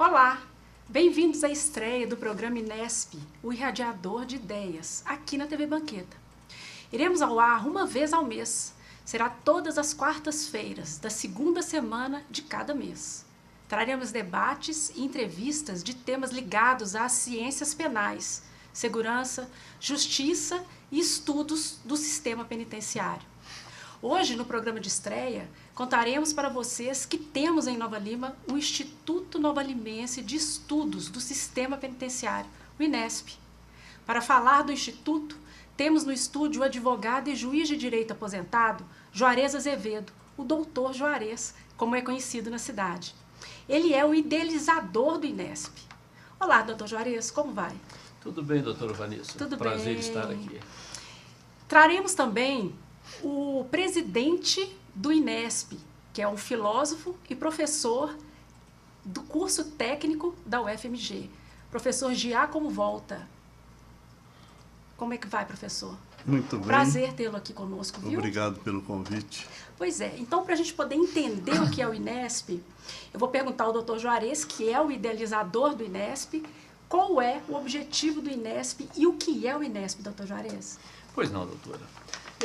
Olá, bem-vindos à estreia do programa Inesp, o irradiador de ideias, aqui na TV Banqueta. Iremos ao ar uma vez ao mês, será todas as quartas-feiras da segunda semana de cada mês. Traremos debates e entrevistas de temas ligados às ciências penais, segurança, justiça e estudos do sistema penitenciário. Hoje, no programa de estreia, contaremos para vocês que temos em Nova Lima o Instituto Nova-Limense de Estudos do Sistema Penitenciário, o INESP. Para falar do Instituto, temos no estúdio o advogado e juiz de direito aposentado, Juarez Azevedo, o doutor Juarez, como é conhecido na cidade. Ele é o idealizador do INESP. Olá, doutor Juarez, como vai? Tudo bem, doutora Vanessa. Tudo Prazer bem. estar aqui. Traremos também o presidente do INESP, que é um filósofo e professor do curso técnico da UFMG, professor Giacomo Volta. Como é que vai, professor? Muito bem. Prazer tê-lo aqui conosco, viu? Obrigado pelo convite. Pois é, então para a gente poder entender o que é o INESP, eu vou perguntar ao doutor Juarez, que é o idealizador do INESP, qual é o objetivo do INESP e o que é o INESP, doutor Juarez? Pois não, doutora.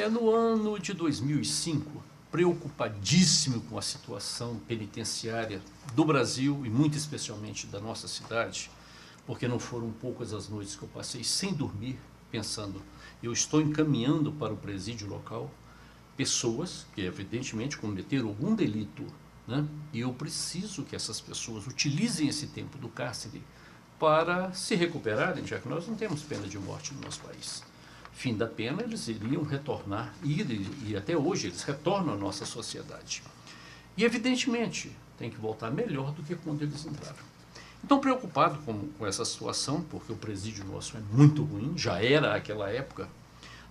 No ano de 2005, preocupadíssimo com a situação penitenciária do Brasil e muito especialmente da nossa cidade, porque não foram poucas as noites que eu passei sem dormir, pensando, eu estou encaminhando para o presídio local pessoas que evidentemente cometeram algum delito, né? E eu preciso que essas pessoas utilizem esse tempo do cárcere para se recuperarem, já que nós não temos pena de morte no nosso país. Fim da pena, eles iriam retornar, e até hoje eles retornam à nossa sociedade. E evidentemente tem que voltar melhor do que quando eles entraram. Então, preocupado com essa situação, porque o presídio nosso é muito ruim, já era naquela época,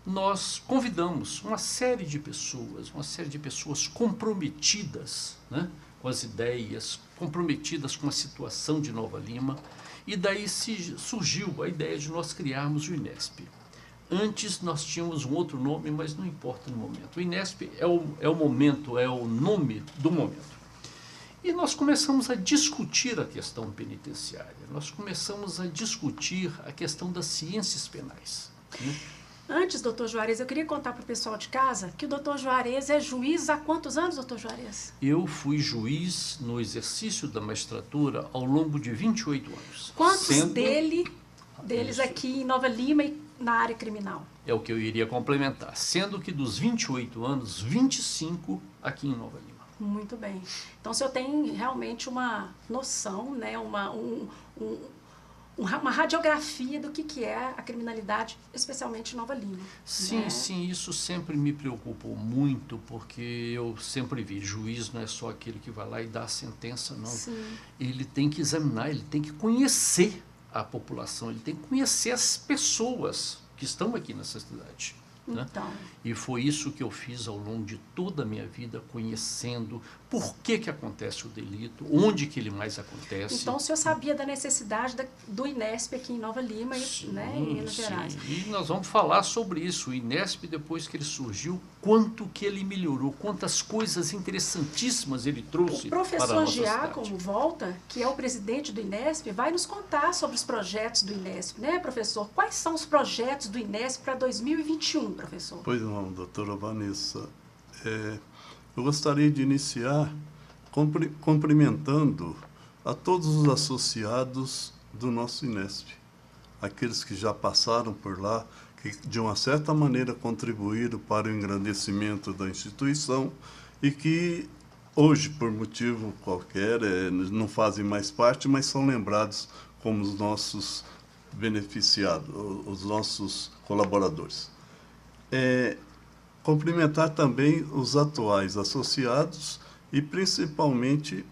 nós convidamos uma série de pessoas comprometidas, né, com as ideias, comprometidas com a situação de Nova Lima, e daí surgiu a ideia de nós criarmos o INESP. Antes nós tínhamos um outro nome, mas não importa no momento. O INESP é o momento, é o nome do momento. E nós começamos a discutir a questão penitenciária, nós começamos a discutir a questão das ciências penais, né? Antes, doutor Juarez, eu queria contar para o pessoal de casa que o doutor Juarez é juiz há quantos anos, doutor Juarez? Eu fui juiz no exercício da magistratura ao longo de 28 anos. Quantos deles aqui em Nova Lima e na área criminal? É o que eu iria complementar, sendo que dos 28 anos, 25 aqui em Nova Lima. Muito bem. Então, o senhor tem realmente uma noção, né, uma radiografia do que é a criminalidade, especialmente em Nova Lima. Sim, né? Sim, isso sempre me preocupou muito, porque eu sempre vi, juiz não é só aquele que vai lá e dá a sentença, não. Sim. Ele tem que examinar, ele tem que conhecer a população, ele tem que conhecer as pessoas que estão aqui nessa cidade. Né? Então. E foi isso que eu fiz ao longo de toda a minha vida, conhecendo por que acontece o delito, onde que ele mais acontece. Então, o senhor sabia da necessidade do INESP aqui em Nova Lima e em Minas Gerais. E nós vamos falar sobre isso. O INESP, depois que ele surgiu, quanto que ele melhorou, quantas coisas interessantíssimas ele trouxe para a nossa cidade. O professor Giacomo Volta, que é o presidente do INESP, vai nos contar sobre os projetos do INESP, né, professor? Quais são os projetos do INESP para 2021, professor? Pois não, doutora Vanessa. Eu gostaria de iniciar cumprimentando a todos os associados do nosso INESP, aqueles que já passaram por lá, que de uma certa maneira contribuíram para o engrandecimento da instituição e que hoje, por motivo qualquer, não fazem mais parte, mas são lembrados como os nossos beneficiados, os nossos colaboradores. Cumprimentar também os atuais associados e principalmente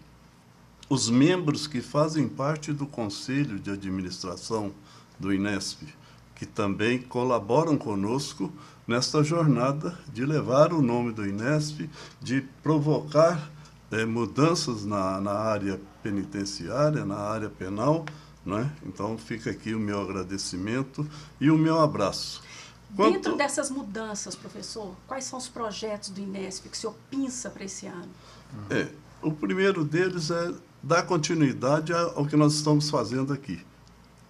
os membros que fazem parte do Conselho de Administração do INESP, que também colaboram conosco nesta jornada de levar o nome do INESP, de provocar mudanças na área penitenciária, na área penal, né? Então fica aqui o meu agradecimento e o meu abraço. Dentro dessas mudanças, professor, quais são os projetos do INESP que o senhor pensa para esse ano? O primeiro deles é dar continuidade ao que nós estamos fazendo aqui.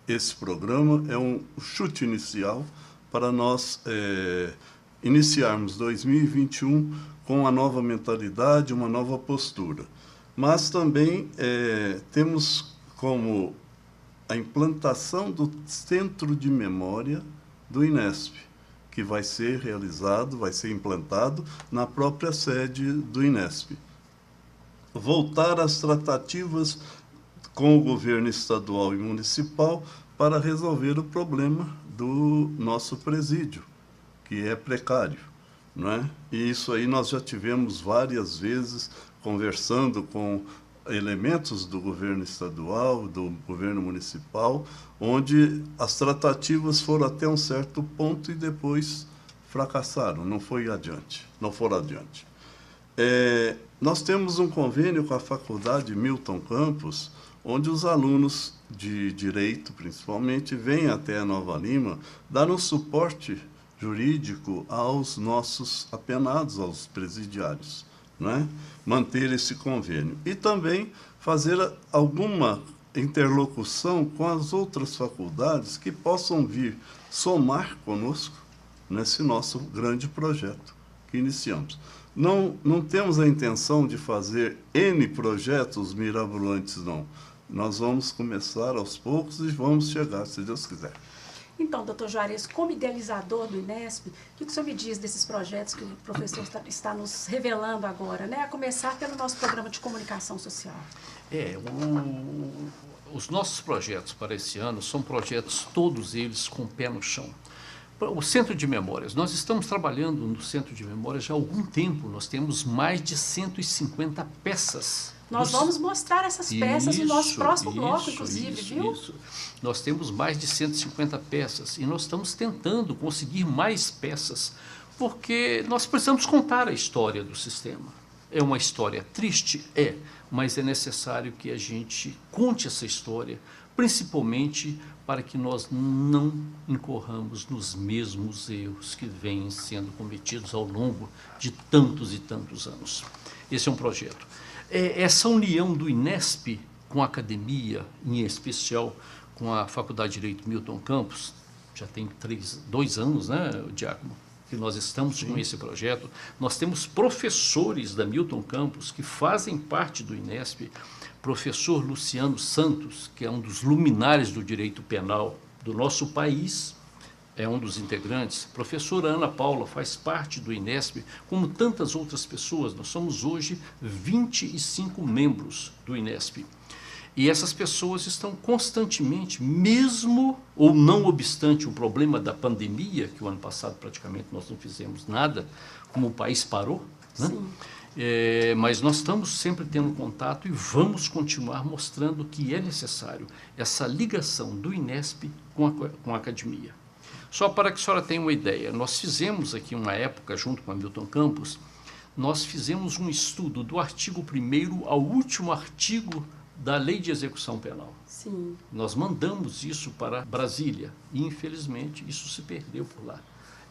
Esse programa é um chute inicial para nós iniciarmos 2021 com uma nova mentalidade, uma nova postura. Mas também temos como a implantação do Centro de Memória do INESP, que vai ser realizado, vai ser implantado na própria sede do INESP. Voltar às tratativas com o governo estadual e municipal para resolver o problema do nosso presídio, que é precário, não é? E isso aí nós já tivemos várias vezes conversando com elementos do governo estadual, do governo municipal, onde as tratativas foram até um certo ponto e depois fracassaram, não foram adiante. Nós temos um convênio com a Faculdade Milton Campos, onde os alunos de Direito, principalmente, vêm até a Nova Lima dar um suporte jurídico aos nossos apenados, aos presidiários, não é? Manter esse convênio. E também fazer alguma interlocução com as outras faculdades que possam vir somar conosco nesse nosso grande projeto que iniciamos. Não temos a intenção de fazer N projetos mirabolantes, não. Nós vamos começar aos poucos e vamos chegar, se Deus quiser. Então, doutor Juarez, como idealizador do INESP, o que o senhor me diz desses projetos que o professor está nos revelando agora, né? A começar pelo nosso programa de comunicação social. Os nossos projetos para esse ano são projetos, todos eles, com o pé no chão. O Centro de Memórias, nós estamos trabalhando no Centro de Memórias já há algum tempo, nós temos mais de 150 peças. Nós vamos mostrar essas peças no nosso próximo bloco, inclusive, viu? Nós temos mais de 150 peças e nós estamos tentando conseguir mais peças, porque nós precisamos contar a história do sistema. É uma história triste? Mas é necessário que a gente conte essa história, principalmente para que nós não incorramos nos mesmos erros que vêm sendo cometidos ao longo de tantos e tantos anos. Esse é um projeto. Essa união do INESP com a academia, em especial com a Faculdade de Direito Milton Campos, já tem 2 anos, né, Diácono, que nós estamos com esse projeto. Nós temos professores da Milton Campos que fazem parte do INESP, professor Luciano Santos, que é um dos luminares do direito penal do nosso país, é um dos integrantes. Professora Ana Paula faz parte do INESP, como tantas outras pessoas. Nós somos hoje 25 membros do INESP. E essas pessoas estão constantemente, mesmo ou não obstante o problema da pandemia, que o ano passado praticamente nós não fizemos nada, como o país parou, né? Mas nós estamos sempre tendo contato e vamos continuar mostrando que é necessário essa ligação do INESP com a academia. Só para que a senhora tenha uma ideia, nós fizemos aqui uma época, junto com a Milton Campos, nós fizemos um estudo do artigo 1º ao último artigo da Lei de Execução Penal. Sim. Nós mandamos isso para Brasília e, infelizmente, isso se perdeu por lá.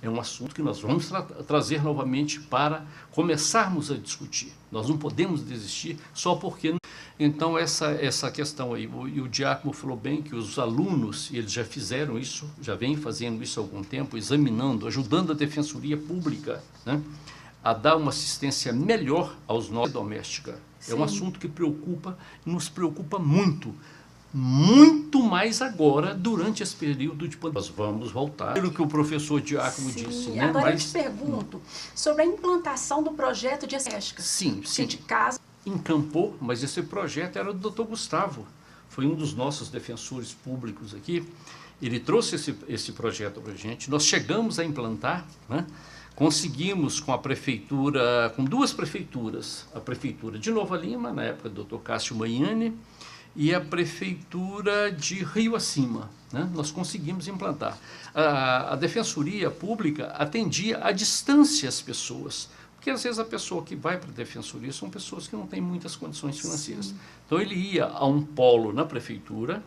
É um assunto que nós vamos trazer novamente para começarmos a discutir. Nós não podemos desistir só porque... Então, essa questão aí, e o Diácono falou bem que os alunos, eles já fizeram isso, já vêm fazendo isso há algum tempo, examinando, ajudando a Defensoria Pública, né, a dar uma assistência melhor aos nossos domésticos. É um assunto que preocupa, nos preocupa muito mais agora, durante esse período de pandemia. Nós vamos voltar. Pelo que o professor Diácono disse. Né? Agora eu te pergunto sobre a implantação do projeto de estética. Sim. De casa. Encampou, mas esse projeto era do Dr. Gustavo, foi um dos nossos defensores públicos aqui. Ele trouxe esse projeto para a gente, nós chegamos a implantar, né? Conseguimos com a prefeitura, com 2 prefeituras, a prefeitura de Nova Lima, na época do Dr. Cássio Maiani, e a prefeitura de Rio Acima, né? Nós conseguimos implantar. A Defensoria Pública atendia à distância as pessoas, porque às vezes a pessoa que vai para a Defensoria são pessoas que não têm muitas condições financeiras. Sim. Então ele ia a um polo na prefeitura,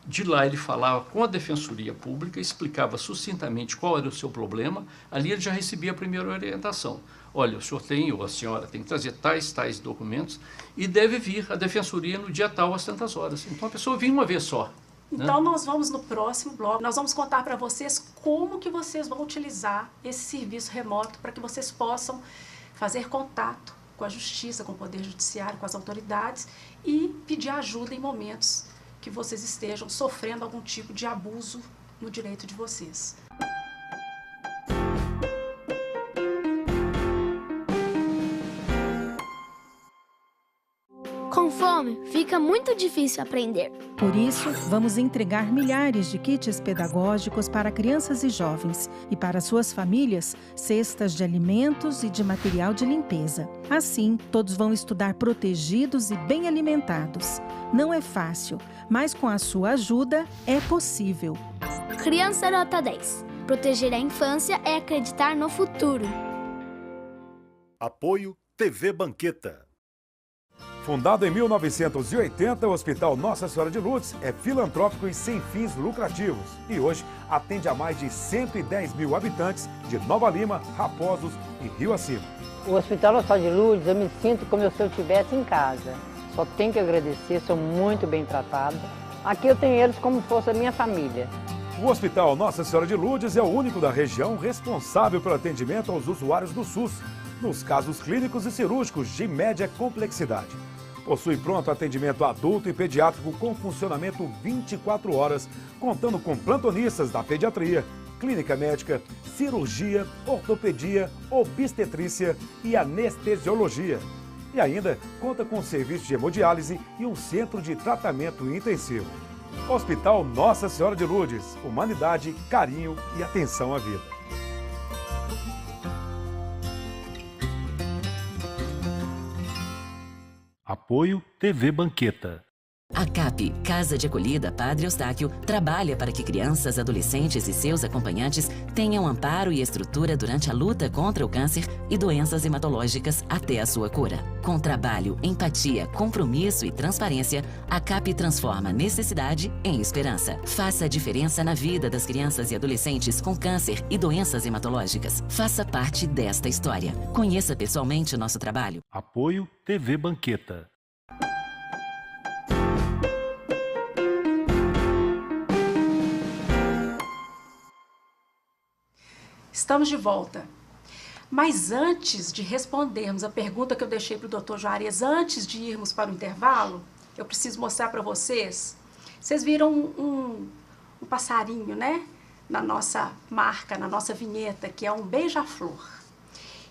De lá ele falava com a Defensoria Pública, explicava sucintamente qual era o seu problema, ali ele já recebia a primeira orientação. Olha, o senhor tem, ou a senhora tem que trazer tais documentos e deve vir a Defensoria no dia tal, às tantas horas. Então a pessoa vinha uma vez só. Então nós vamos no próximo bloco, nós vamos contar para vocês como que vocês vão utilizar esse serviço remoto para que vocês possam fazer contato com a Justiça, com o Poder Judiciário, com as autoridades e pedir ajuda em momentos que vocês estejam sofrendo algum tipo de abuso no direito de vocês. Com fome, fica muito difícil aprender. Por isso, vamos entregar milhares de kits pedagógicos para crianças e jovens e para suas famílias, cestas de alimentos e de material de limpeza. Assim, todos vão estudar protegidos e bem alimentados. Não é fácil, mas com a sua ajuda é possível. Criança Nota 10. Proteger a infância é acreditar no futuro. Apoio TV Banqueta. Fundado em 1980, o Hospital Nossa Senhora de Lourdes é filantrópico e sem fins lucrativos. E hoje atende a mais de 110 mil habitantes de Nova Lima, Raposos e Rio Acima. O Hospital Nossa Senhora de Lourdes, eu me sinto como se eu estivesse em casa. Só tenho que agradecer, sou muito bem tratada. Aqui eu tenho eles como se fosse a minha família. O Hospital Nossa Senhora de Lourdes é o único da região responsável pelo atendimento aos usuários do SUS, nos casos clínicos e cirúrgicos de média complexidade. Possui pronto atendimento adulto e pediátrico com funcionamento 24 horas, contando com plantonistas da pediatria, clínica médica, cirurgia, ortopedia, obstetrícia e anestesiologia. E ainda conta com serviço de hemodiálise e um centro de tratamento intensivo. Hospital Nossa Senhora de Lourdes, humanidade, carinho e atenção à vida. Apoio TV Banqueta. A CAP, Casa de Acolhida Padre Eustáquio, trabalha para que crianças, adolescentes e seus acompanhantes tenham amparo e estrutura durante a luta contra o câncer e doenças hematológicas até a sua cura. Com trabalho, empatia, compromisso e transparência, a CAP transforma necessidade em esperança. Faça a diferença na vida das crianças e adolescentes com câncer e doenças hematológicas. Faça parte desta história. Conheça pessoalmente o nosso trabalho. Apoio TV Banqueta. Estamos de volta. Mas antes de respondermos a pergunta que eu deixei para o Dr. Juarez, antes de irmos para o intervalo, eu preciso mostrar para vocês. Vocês viram um passarinho, né? Na nossa marca, na nossa vinheta, que é um beija-flor.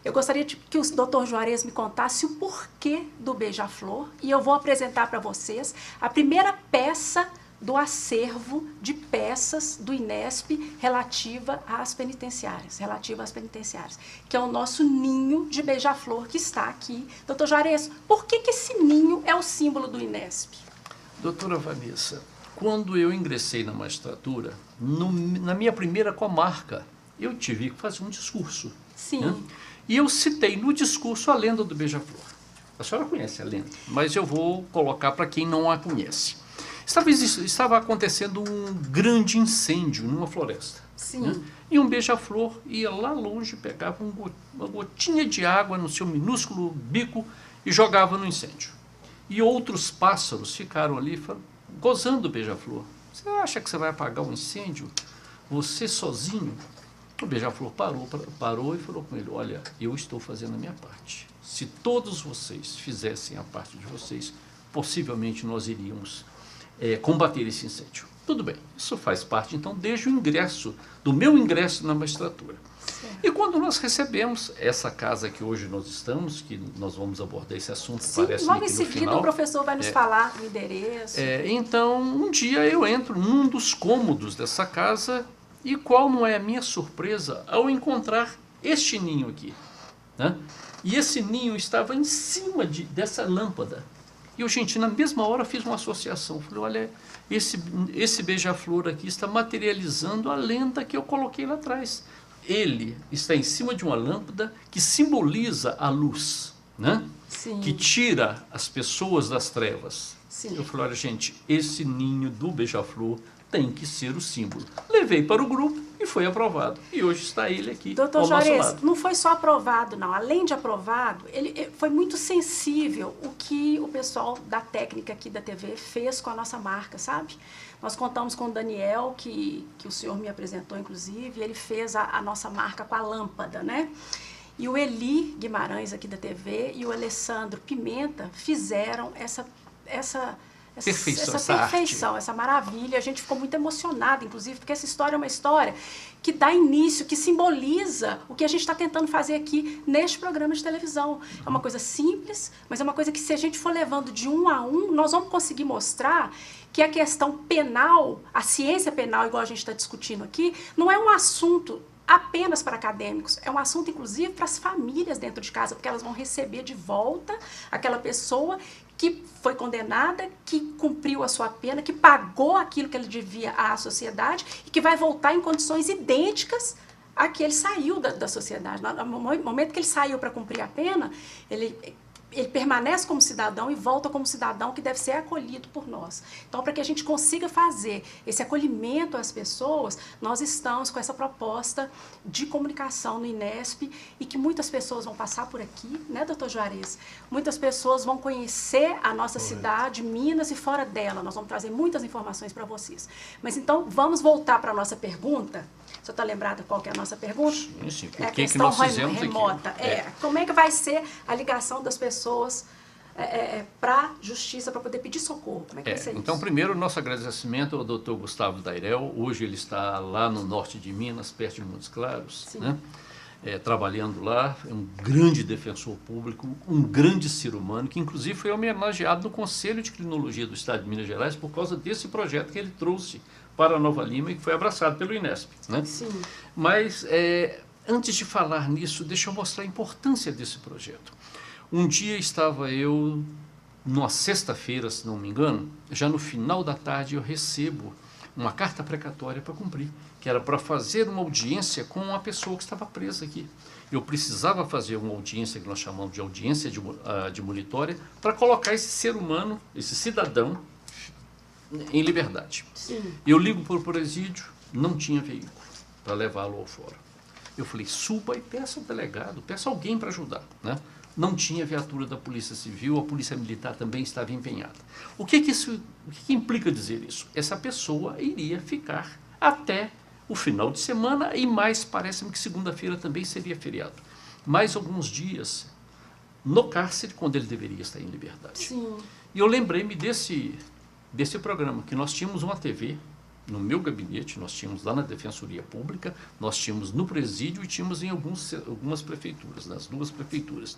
Eu gostaria que o Dr. Juarez me contasse o porquê do beija-flor e eu vou apresentar para vocês a primeira peça do acervo de peças do INESP relativa às penitenciárias, que é o nosso ninho de beija-flor que está aqui. Doutor Juarez, por que esse ninho é o símbolo do INESP? Doutora Vanessa, quando eu ingressei na magistratura, na minha primeira comarca, eu tive que fazer um discurso. Sim. Né? E eu citei no discurso a lenda do beija-flor. A senhora conhece a lenda, mas eu vou colocar para quem não a conhece. Estava acontecendo um grande incêndio numa floresta. Sim. Né? E um beija-flor ia lá longe, pegava uma gotinha de água no seu minúsculo bico e jogava no incêndio. E outros pássaros ficaram ali gozando o beija-flor. Você acha que você vai apagar um incêndio? Você sozinho? O beija-flor parou e falou com ele, olha, eu estou fazendo a minha parte. Se todos vocês fizessem a parte de vocês, possivelmente nós iríamos combater esse incêndio. Tudo bem, isso faz parte, então, desde o ingresso, do meu ingresso na magistratura. Certo. E quando nós recebemos essa casa que hoje nós estamos, que nós vamos abordar esse assunto, sim, parece-me logo que em no seguida final, o professor vai nos falar o endereço. Então, um dia eu entro num dos cômodos dessa casa e qual não é a minha surpresa ao encontrar este ninho aqui. Né? E esse ninho estava em cima dessa lâmpada. E eu, gente, na mesma hora fiz uma associação. Falei, olha, esse beija-flor aqui está materializando a lenda que eu coloquei lá atrás. Ele está em cima de uma lâmpada que simboliza a luz, né? Sim. Que tira as pessoas das trevas Sim. Eu falei, olha, gente, esse ninho do beija-flor tem que ser o símbolo. Levei para o grupo e foi aprovado. E hoje está ele aqui Doutor ao nosso Juarez, lado. não foi só aprovado, não. Além de aprovado, ele foi muito sensível o que o pessoal da técnica aqui da TV fez com a nossa marca, sabe? Nós contamos com o Daniel, que o senhor me apresentou, inclusive, e ele fez a nossa marca com a lâmpada, né? E o Eli Guimarães, aqui da TV, e o Alessandro Pimenta fizeram essa perfeição, essa maravilha. A gente ficou muito emocionada, inclusive, porque essa história é uma história que dá início, que simboliza o que a gente está tentando fazer aqui neste programa de televisão. É uma coisa simples, mas é uma coisa que, se a gente for levando de um a um, nós vamos conseguir mostrar que a questão penal, a ciência penal, igual a gente está discutindo aqui, não é um assunto apenas para acadêmicos, é um assunto, inclusive, para as famílias dentro de casa, porque elas vão receber de volta aquela pessoa que foi condenada, que cumpriu a sua pena, que pagou aquilo que ele devia à sociedade e que vai voltar em condições idênticas a que ele saiu da sociedade. No momento que ele saiu para cumprir a pena, ele permanece como cidadão e volta como cidadão que deve ser acolhido por nós. Então, para que a gente consiga fazer esse acolhimento às pessoas, nós estamos com essa proposta de comunicação no INESP e que muitas pessoas vão passar por aqui, né, doutor Juarez? Muitas pessoas vão conhecer a nossa cidade, Minas e fora dela. Nós vamos trazer muitas informações para vocês. Mas então, vamos voltar para a nossa pergunta. O senhor está lembrado qual que é a nossa pergunta? Sim. É a que questão nós fizemos remota. aqui? Como é que vai ser a ligação das pessoas para a justiça, para poder pedir socorro? Como é que vai ser então, isso? primeiro, nosso agradecimento ao doutor Gustavo Dairel. Hoje ele está lá no norte de Minas, perto de Montes Claros, né? Trabalhando lá. É um grande defensor público, um grande ser humano, que inclusive foi homenageado no Conselho de Criminologia do Estado de Minas Gerais por causa desse projeto que ele trouxe para Nova Lima e que foi abraçado pelo INESP, né? Sim. Mas, antes de falar nisso, deixa eu mostrar a importância desse projeto. Um dia estava eu, numa sexta-feira, se não me engano, já no final da tarde eu recebo uma carta precatória para cumprir, que era para fazer uma audiência com uma pessoa que estava presa aqui. Eu precisava fazer uma audiência, que nós chamamos de audiência admonitória, para colocar esse ser humano, esse cidadão, em liberdade. Sim. Eu ligo para o presídio, não tinha veículo para levá-lo ao fora. Eu falei, suba e peça ao delegado, peça alguém para ajudar, né? Não tinha viatura da Polícia Civil, a Polícia Militar também estava empenhada. O que implica dizer isso? Essa pessoa iria ficar até o final de semana e mais, parece-me que segunda-feira também seria feriado. Mais alguns dias no cárcere, quando ele deveria estar em liberdade. Sim. E eu lembrei-me desse programa, que nós tínhamos uma TV no meu gabinete, nós tínhamos lá na Defensoria Pública, nós tínhamos no presídio e tínhamos em algumas prefeituras, nas duas prefeituras.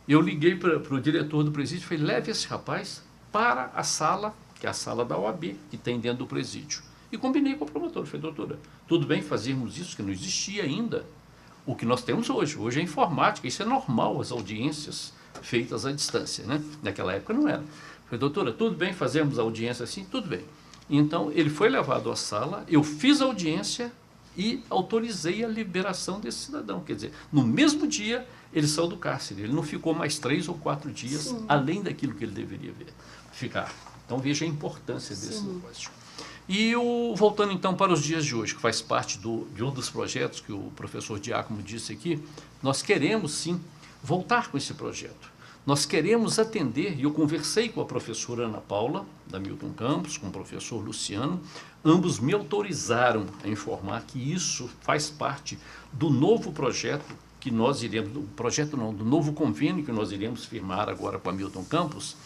Eu liguei para o diretor do presídio e falei, leve esse rapaz para a sala, que é a sala da OAB, que tem dentro do presídio. E combinei com a promotora, falei, doutora, tudo bem fazermos isso, que não existia ainda o que nós temos hoje. Hoje é informática, isso é normal, as audiências feitas à distância, né? Naquela época não era. Falei, doutora, tudo bem fazermos a audiência assim? Tudo bem. Então, ele foi levado à sala, eu fiz a audiência e autorizei a liberação desse cidadão. Quer dizer, no mesmo dia, ele saiu do cárcere. Ele não ficou mais 3 ou 4 dias, sim, além daquilo que ele deveria ficar. Então, veja a importância desse negócio. E voltando, então, para os dias de hoje, que faz parte de um dos projetos que o professor Diácono disse aqui, nós queremos, sim, voltar com esse projeto. Nós queremos atender, e eu conversei com a professora Ana Paula, da Milton Campos, com o professor Luciano, ambos me autorizaram a informar que isso faz parte do novo projeto que nós iremos, do novo convênio que nós iremos firmar agora com a Milton Campos,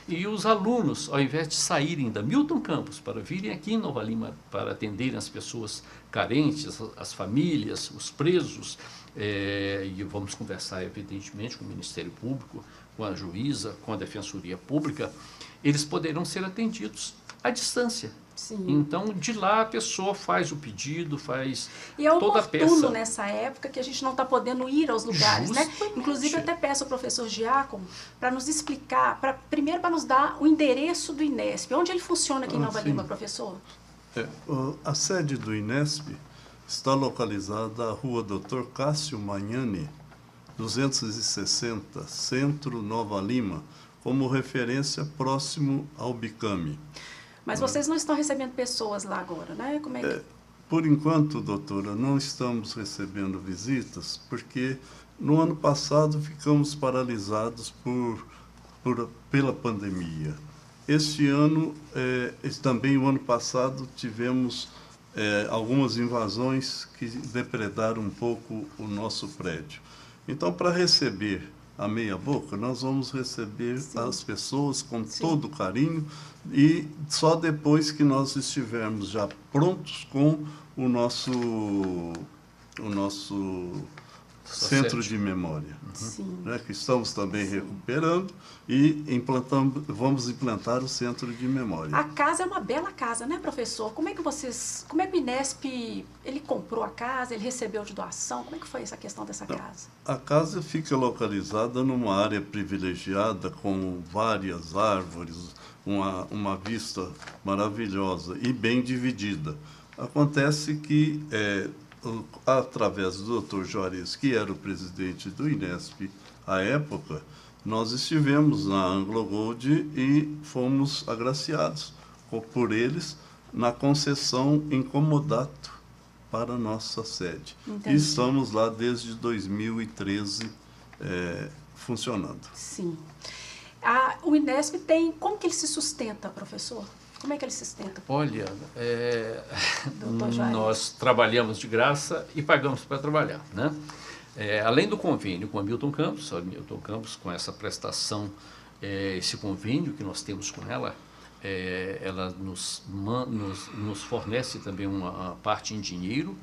e os alunos, ao invés de saírem da Milton Campos para virem aqui em Nova Lima para atenderem as pessoas carentes, as famílias, os presos, e vamos conversar, evidentemente, com o Ministério Público, com a juíza, com a Defensoria Pública, eles poderão ser atendidos à distância. Sim. Então, de lá a pessoa faz o pedido, faz e é toda a peça. oportuno nessa época que a gente não está podendo ir aos lugares, justamente, né? Inclusive, eu até peço ao professor Giacomo para nos explicar, primeiro para nos dar o endereço do INESP. Onde ele funciona aqui em Nova Lima, professor? A sede do INESP está localizada na rua Dr. Cássio Magnani, 260, Centro, Nova Lima. como referência próximo ao Bicame. Mas vocês não estão recebendo pessoas lá agora, né? Como é que... Por enquanto, doutora, não estamos recebendo visitas, porque no ano passado ficamos paralisados pela pandemia. Este ano, também o ano passado, tivemos algumas invasões que depredaram um pouco o nosso prédio. Então, para receber a meia boca, nós vamos receber as pessoas com todo carinho e só depois que nós estivermos já prontos com o nosso centro de memória, né, que estamos também recuperando e vamos implantar o centro de memória. A casa é uma bela casa, né, professor? Como é que o Inesp, ele comprou a casa, ele recebeu de doação? Como é que foi essa questão dessa casa? A casa fica localizada numa área privilegiada com várias árvores, uma vista maravilhosa e bem dividida. Acontece que através do Dr. Juarez, que era o presidente do Inesp à época, nós estivemos na Anglo Gold e fomos agraciados por eles na concessão em comodato para a nossa sede. Entendi. E estamos lá desde 2013 funcionando. Sim. O Inesp tem... Como que ele se sustenta, professor? Como é que ele se sustenta? Olha, nós trabalhamos de graça e pagamos para trabalhar, né? Além do convênio com a Milton Campos, com essa prestação, esse convênio que nós temos com ela, ela nos fornece também uma parte em dinheiro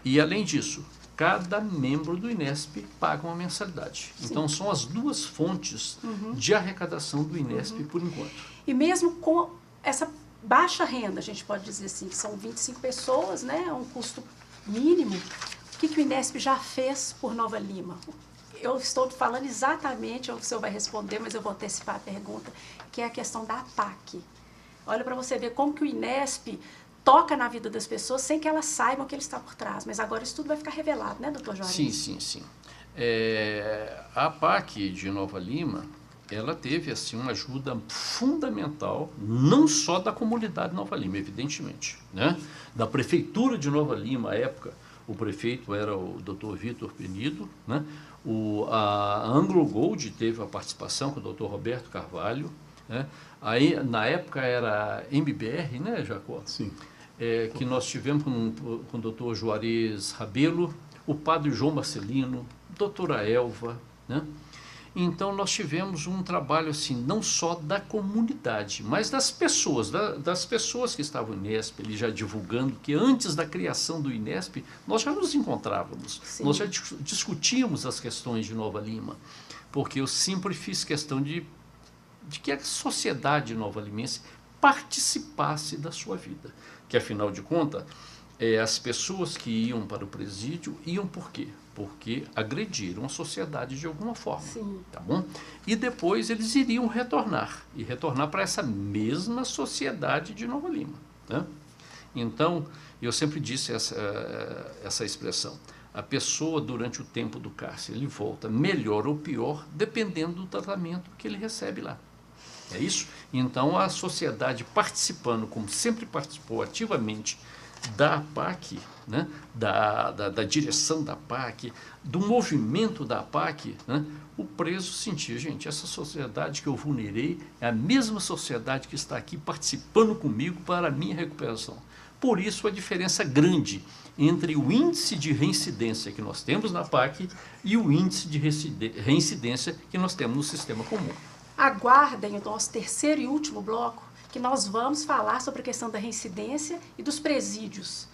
e, além disso, cada membro do Inesp paga uma mensalidade. Sim. Então, são as duas fontes de arrecadação do Inesp por enquanto. E mesmo com essa baixa renda, a gente pode dizer assim, que são 25 pessoas, né, é um custo mínimo. O que o Inesp já fez por Nova Lima? Eu estou falando exatamente, o senhor vai responder, mas eu vou antecipar a pergunta, que é a questão da APAC. Olha para você ver como que o Inesp toca na vida das pessoas sem que elas saibam que ele está por trás. Mas agora isso tudo vai ficar revelado, né, doutor Juarez? Sim. A APAC de Nova Lima, ela teve assim, uma ajuda fundamental, não só da comunidade Nova Lima, evidentemente, né? Da Prefeitura de Nova Lima, à época, o prefeito era o Dr. Vitor Penido, né? A Anglo Gold teve a participação com o Dr. Roberto Carvalho, né? Aí, na época, era a MBR, né, Jacó? Sim. Que nós tivemos com o Dr. Juarez Rabelo, o padre João Marcelino, doutora Elva, né? Então, nós tivemos um trabalho, assim, não só da comunidade, mas das pessoas que estavam no Inesp, ele já divulgando que antes da criação do Inesp, nós já nos encontrávamos, Sim. Nós já discutíamos as questões de Nova Lima, porque eu sempre fiz questão de que a sociedade nova-limense participasse da sua vida, que, afinal de contas, as pessoas que iam para o presídio iam por quê? Porque agrediram a sociedade de alguma forma. Sim. Tá bom? E depois eles iriam retornar para essa mesma sociedade de Nova Lima, né? Então, eu sempre disse essa expressão: a pessoa, durante o tempo do cárcere, ele volta melhor ou pior, dependendo do tratamento que ele recebe lá. É isso? Então, a sociedade participando, como sempre participou ativamente, da APAC, né? da direção da APAC, do movimento da APAC, né? O preso sentia, gente, essa sociedade que eu vulnerei é a mesma sociedade que está aqui participando comigo para a minha recuperação. Por isso, a diferença grande entre o índice de reincidência que nós temos na APAC e o índice de reincidência que nós temos no sistema comum. Aguardem o nosso terceiro e último bloco, que nós vamos falar sobre a questão da reincidência e dos presídios.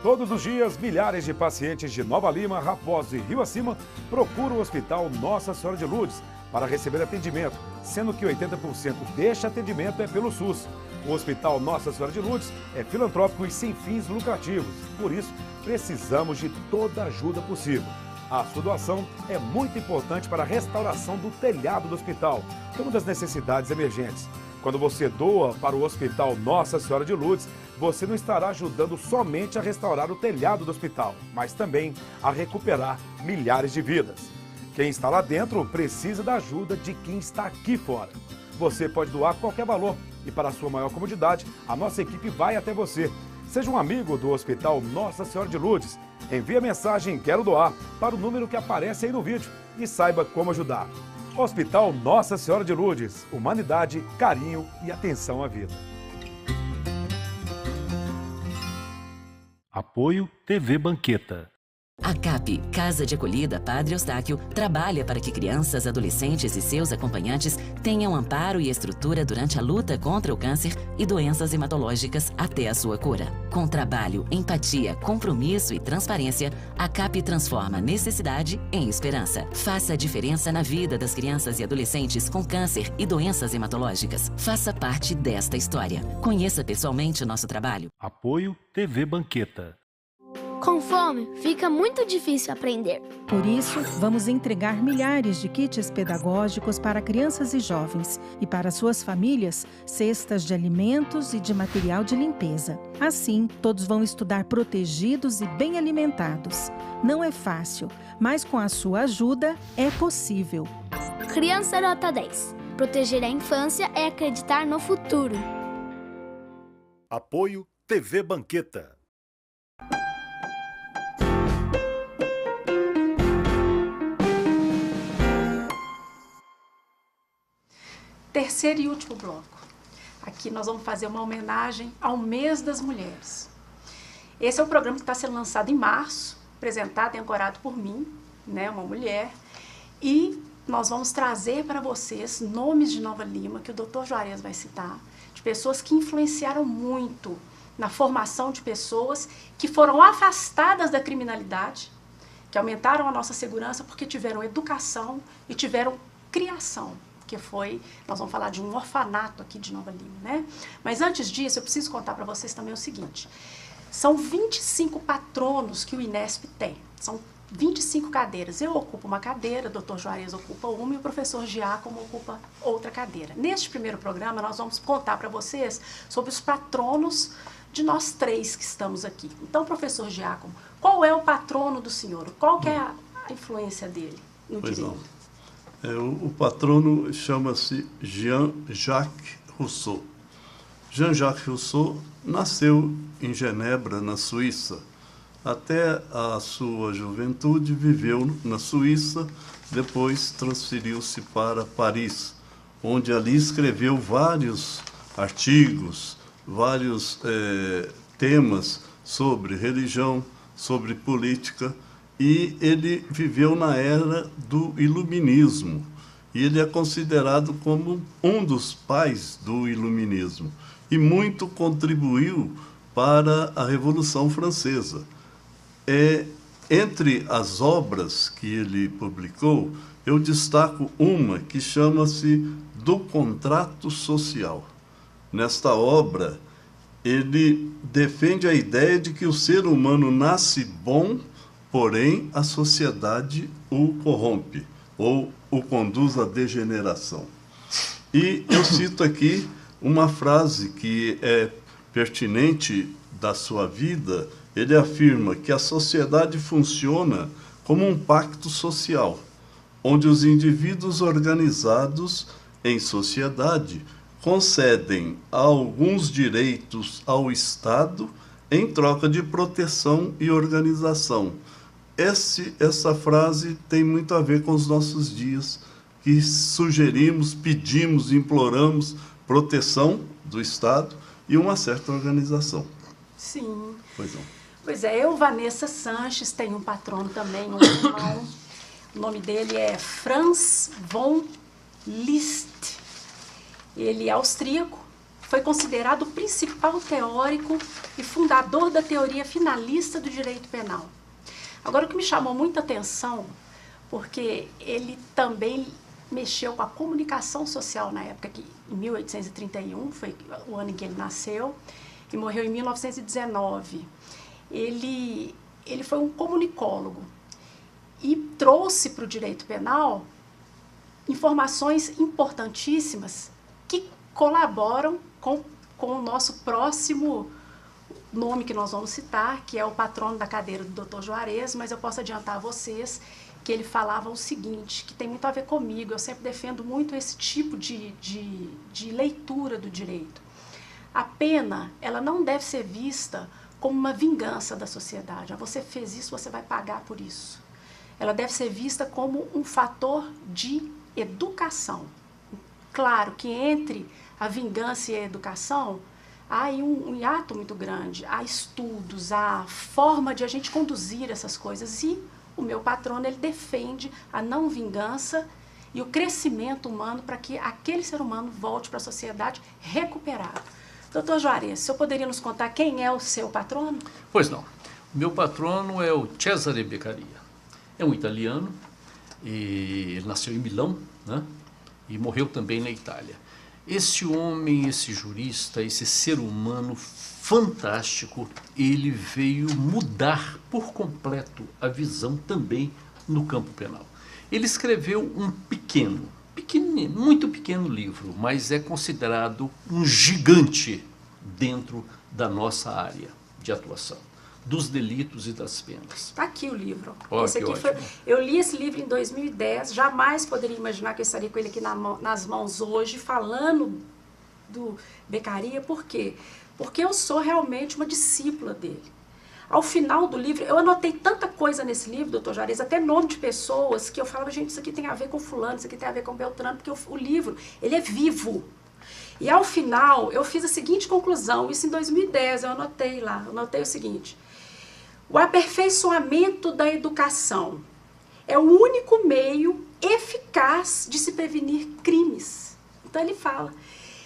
Todos os dias, milhares de pacientes de Nova Lima, Raposo e Rio Acima procuram o Hospital Nossa Senhora de Lourdes para receber atendimento, sendo que 80% deste atendimento é pelo SUS. O Hospital Nossa Senhora de Lourdes é filantrópico e sem fins lucrativos, por isso precisamos de toda a ajuda possível. A sua doação é muito importante para a restauração do telhado do hospital, que é uma das necessidades emergentes. Quando você doa para o Hospital Nossa Senhora de Lourdes, você não estará ajudando somente a restaurar o telhado do hospital, mas também a recuperar milhares de vidas. Quem está lá dentro precisa da ajuda de quem está aqui fora. Você pode doar qualquer valor e, para a sua maior comodidade, a nossa equipe vai até você. Seja um amigo do Hospital Nossa Senhora de Lourdes. Envie a mensagem "Quero doar" para o número que aparece aí no vídeo e saiba como ajudar. Hospital Nossa Senhora de Lourdes. Humanidade, carinho e atenção à vida. Apoio TV Banqueta. A CAP, Casa de Acolhida Padre Eustáquio, trabalha para que crianças, adolescentes e seus acompanhantes tenham amparo e estrutura durante a luta contra o câncer e doenças hematológicas até a sua cura. Com trabalho, empatia, compromisso e transparência, a CAP transforma necessidade em esperança. Faça a diferença na vida das crianças e adolescentes com câncer e doenças hematológicas. Faça parte desta história. Conheça pessoalmente o nosso trabalho. Apoio TV Banqueta. Com fome, fica muito difícil aprender. Por isso, vamos entregar milhares de kits pedagógicos para crianças e jovens e para suas famílias, cestas de alimentos e de material de limpeza. Assim, todos vão estudar protegidos e bem alimentados. Não é fácil, mas com a sua ajuda é possível. Criança Nota 10. Proteger a infância é acreditar no futuro. Apoio TV Banqueta. Terceiro e último bloco. Aqui nós vamos fazer uma homenagem ao Mês das Mulheres. Esse é um programa que está sendo lançado em março, apresentado e ancorado por mim, né, uma mulher, e nós vamos trazer para vocês nomes de Nova Lima, que o Dr. Juarez vai citar, de pessoas que influenciaram muito na formação de pessoas que foram afastadas da criminalidade, que aumentaram a nossa segurança porque tiveram educação e tiveram criação. Que foi, nós vamos falar de um orfanato aqui de Nova Lima, né? Mas antes disso, eu preciso contar para vocês também o seguinte. São 25 patronos que o INESP tem. São 25 cadeiras. Eu ocupo uma cadeira, o Dr. Juarez ocupa uma e o professor Giacomo ocupa outra cadeira. Neste primeiro programa, nós vamos contar para vocês sobre os patronos de nós três que estamos aqui. Então, professor Giacomo, qual é o patrono do senhor? Qual que é a influência dele no direito? O patrono chama-se Jean-Jacques Rousseau. Jean-Jacques Rousseau nasceu em Genebra, na Suíça. Até a sua juventude viveu na Suíça, depois transferiu-se para Paris, onde ali escreveu vários artigos, vários temas sobre religião, sobre política. E ele viveu na era do Iluminismo. E ele é considerado como um dos pais do Iluminismo. E muito contribuiu para a Revolução Francesa. Entre as obras que ele publicou, eu destaco uma que chama-se Do Contrato Social. Nesta obra, ele defende a ideia de que o ser humano nasce bom, porém, a sociedade o corrompe, ou o conduz à degeneração. E eu cito aqui uma frase que é pertinente da sua vida. Ele afirma que a sociedade funciona como um pacto social, onde os indivíduos organizados em sociedade concedem alguns direitos ao Estado em troca de proteção e organização. Essa frase tem muito a ver com os nossos dias, que sugerimos, pedimos, imploramos proteção do Estado e uma certa organização. Sim. Pois não. Pois é, eu, Vanessa Sanches, tenho um patrono também, um irmão. O nome dele é Franz von Liszt. Ele é austríaco, foi considerado o principal teórico e fundador da teoria finalista do direito penal. Agora, o que me chamou muita atenção, porque ele também mexeu com a comunicação social na época, que em 1831, foi o ano em que ele nasceu, e morreu em 1919. Ele foi um comunicólogo e trouxe para o direito penal informações importantíssimas que colaboram com o nosso próximo nome que nós vamos citar, que é o patrono da cadeira do Dr. Juarez, mas eu posso adiantar a vocês que ele falava o seguinte, que tem muito a ver comigo, eu sempre defendo muito esse tipo de leitura do direito. A pena, ela não deve ser vista como uma vingança da sociedade. Você fez isso, você vai pagar por isso. Ela deve ser vista como um fator de educação. Claro que entre a vingança e a educação, há aí um hiato muito grande, há estudos, há forma de a gente conduzir essas coisas. E o meu patrono, ele defende a não vingança e o crescimento humano para que aquele ser humano volte para a sociedade recuperado. Doutor Juarez, o senhor poderia nos contar quem é o seu patrono? Pois não. O meu patrono é o Cesare Beccaria. É um italiano, e ele nasceu em Milão, né? E morreu também na Itália. Esse homem, esse jurista, esse ser humano fantástico, ele veio mudar por completo a visão também no campo penal. Ele escreveu um muito pequeno livro, mas é considerado um gigante dentro da nossa área de atuação, dos delitos e das penas. Está aqui o livro. Oh, esse aqui foi, eu li esse livro em 2010, jamais poderia imaginar que eu estaria com ele aqui nas mãos hoje, falando do Beccaria. Por quê? Porque eu sou realmente uma discípula dele. Ao final do livro, eu anotei tanta coisa nesse livro, doutor Juarez, até nome de pessoas, que eu falava, gente, isso aqui tem a ver com fulano, isso aqui tem a ver com Beltrano, porque o livro, ele é vivo. E ao final, eu fiz a seguinte conclusão, isso em 2010, eu anotei lá, eu anotei o seguinte: o aperfeiçoamento da educação é o único meio eficaz de se prevenir crimes. Então ele fala,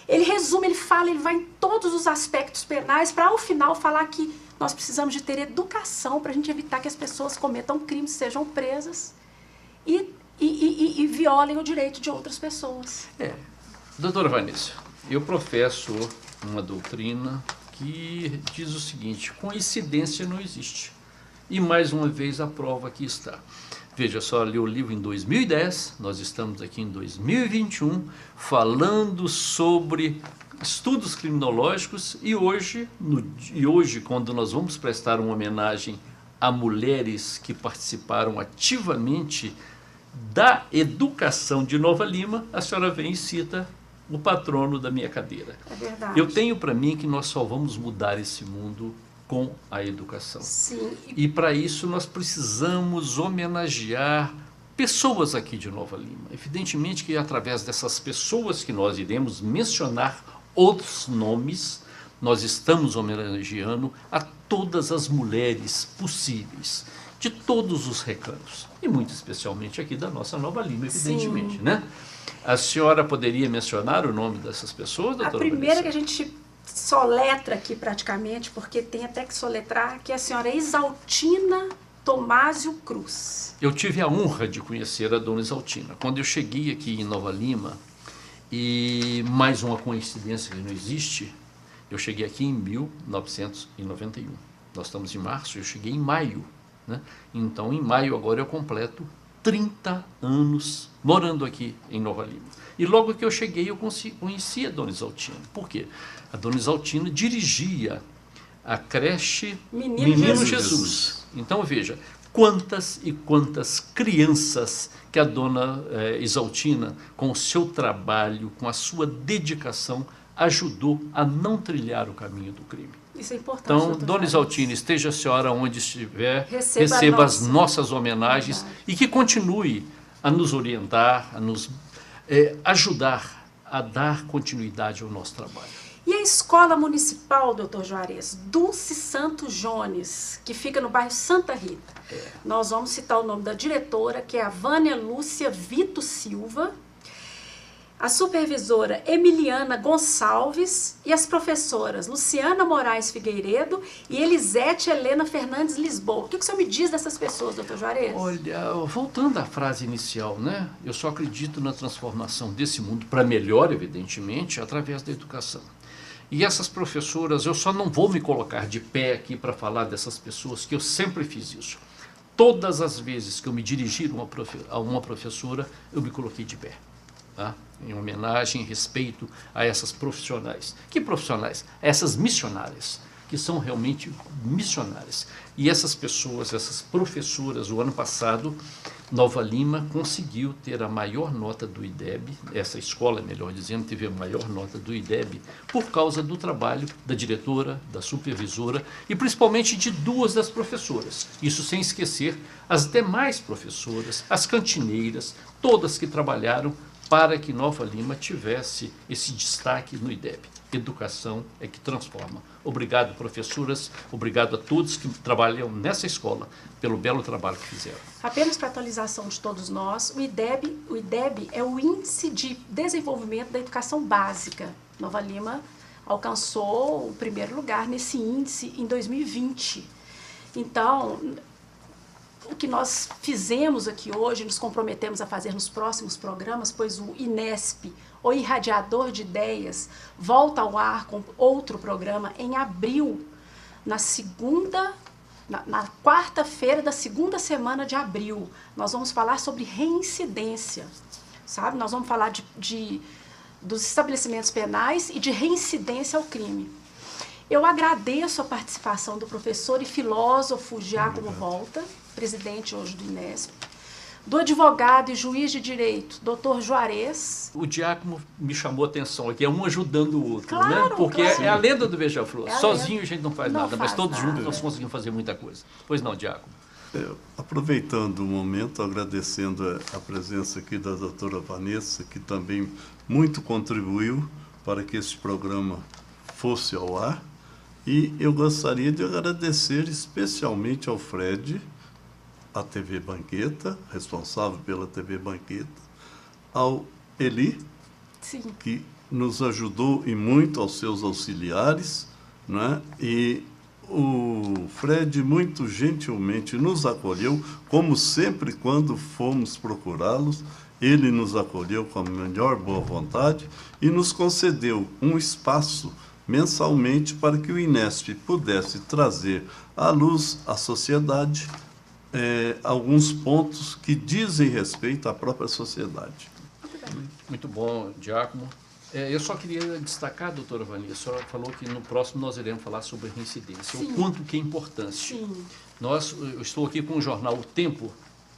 ele resume, ele fala, ele vai em todos os aspectos penais para ao final falar que nós precisamos de ter educação para a gente evitar que as pessoas cometam crimes, sejam presas e violem o direito de outras pessoas. Doutora Vanessa, eu professo uma doutrina que diz o seguinte: coincidência não existe. E mais uma vez a prova aqui está. Veja só, li o livro em 2010, nós estamos aqui em 2021, falando sobre estudos criminológicos, e hoje, quando nós vamos prestar uma homenagem a mulheres que participaram ativamente da educação de Nova Lima, a senhora vem e cita o patrono da minha cadeira. É verdade. Eu tenho para mim que nós só vamos mudar esse mundo com a educação. Sim. E para isso nós precisamos homenagear pessoas aqui de Nova Lima. Evidentemente que através dessas pessoas que nós iremos mencionar outros nomes, nós estamos homenageando a todas as mulheres possíveis, de todos os recantos, e muito especialmente aqui da nossa Nova Lima, evidentemente, né? A senhora poderia mencionar o nome dessas pessoas, doutora? A primeira que a gente soletra aqui praticamente, porque tem até que soletrar, que é a senhora Exaltina Tomásio Cruz. Eu tive a honra de conhecer a dona Exaltina. Quando eu cheguei aqui em Nova Lima, e mais uma coincidência que não existe, eu cheguei aqui em 1991. Nós estamos em março, eu cheguei em maio, né? Então, em maio agora eu completo 30 anos morando aqui em Nova Lima. E logo que eu cheguei, eu conheci a dona Exaltina. Por quê? A dona Exaltina dirigia a creche Menino Jesus. Então, veja, quantas e quantas crianças que a dona Exaltina, com o seu trabalho, com a sua dedicação, ajudou a não trilhar o caminho do crime. Isso é importante. Então, dona Exaltina, esteja a senhora onde estiver, receba as nossas homenagens e que continue a nos orientar, a nos ajudar a dar continuidade ao nosso trabalho. E a Escola Municipal, doutor Juarez, Dulce Santo Jones, que fica no bairro Santa Rita. Nós vamos citar o nome da diretora, que é a Vânia Lúcia Vito Silva, a supervisora Emiliana Gonçalves e as professoras Luciana Moraes Figueiredo e Elisete Helena Fernandes Lisboa. O que o senhor me diz dessas pessoas, doutor Juarez? Olha, voltando à frase inicial, né? Eu só acredito na transformação desse mundo para melhor, evidentemente, através da educação. E essas professoras, eu só não vou me colocar de pé aqui para falar dessas pessoas, que eu sempre fiz isso. Todas as vezes que eu me dirigi a uma professora, eu me coloquei de pé. tá? Em homenagem e respeito a essas profissionais. Que profissionais? Essas missionárias, que são realmente missionárias. E essas pessoas, essas professoras, o ano passado, Nova Lima conseguiu ter a maior nota do IDEB, essa escola, melhor dizendo, teve a maior nota do IDEB, por causa do trabalho da diretora, da supervisora e principalmente de 2 das professoras. Isso sem esquecer as demais professoras, as cantineiras, todas que trabalharam para que Nova Lima tivesse esse destaque no IDEB. Educação é que transforma. Obrigado, professoras, obrigado a todos que trabalham nessa escola pelo belo trabalho que fizeram. Apenas para atualização de todos nós, o IDEB é o Índice de Desenvolvimento da Educação Básica. Nova Lima alcançou o primeiro lugar nesse índice em 2020. Então, o que nós fizemos aqui hoje, nos comprometemos a fazer nos próximos programas, pois o INESP, o Irradiador de Ideias, volta ao ar com outro programa em abril, na quarta-feira da segunda semana de abril. Nós vamos falar sobre reincidência, sabe? Nós vamos falar dos estabelecimentos penais e de reincidência ao crime. Eu agradeço a participação do professor e filósofo Giacomo Volta, presidente hoje do INESP, do advogado e juiz de direito, doutor Juarez. O Giacomo me chamou a atenção aqui, é um ajudando o outro, claro, né? Porque claro. É a lenda do Beija-Flor. Sozinho a gente não faz nada, mas todos nada. juntos nós conseguimos fazer muita coisa. Pois não, Giacomo? Aproveitando o momento, agradecendo a presença aqui da doutora Vanessa, que também muito contribuiu para que esse programa fosse ao ar. E eu gostaria de agradecer especialmente ao Fred, à TV Banqueta, responsável pela TV Banqueta, ao Eli, Sim. que nos ajudou e muito, aos seus auxiliares, né? E o Fred muito gentilmente nos acolheu, como sempre quando fomos procurá-los, ele nos acolheu com a melhor boa vontade e nos concedeu um espaço mensalmente para que o INESP pudesse trazer à luz à sociedade alguns pontos que dizem respeito à própria sociedade. Muito bom, Giacomo. Eu só queria destacar, doutora Vanessa, a senhora falou que no próximo nós iremos falar sobre reincidência, Sim. o quanto que é importante. Sim. Eu estou aqui com o jornal O Tempo,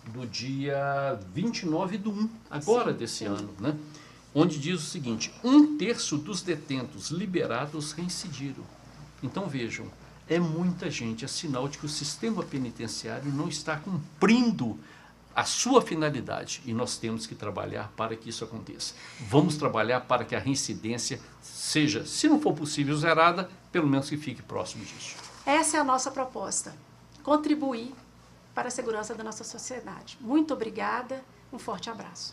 do dia 29/1, agora Sim, desse sim. ano, né? Onde diz o seguinte: 1/3 dos detentos liberados reincidiram. Então vejam, é muita gente, é sinal de que o sistema penitenciário não está cumprindo a sua finalidade e nós temos que trabalhar para que isso aconteça. Vamos trabalhar para que a reincidência seja, se não for possível, zerada, pelo menos que fique próximo disso. Essa é a nossa proposta, contribuir para a segurança da nossa sociedade. Muito obrigada, um forte abraço.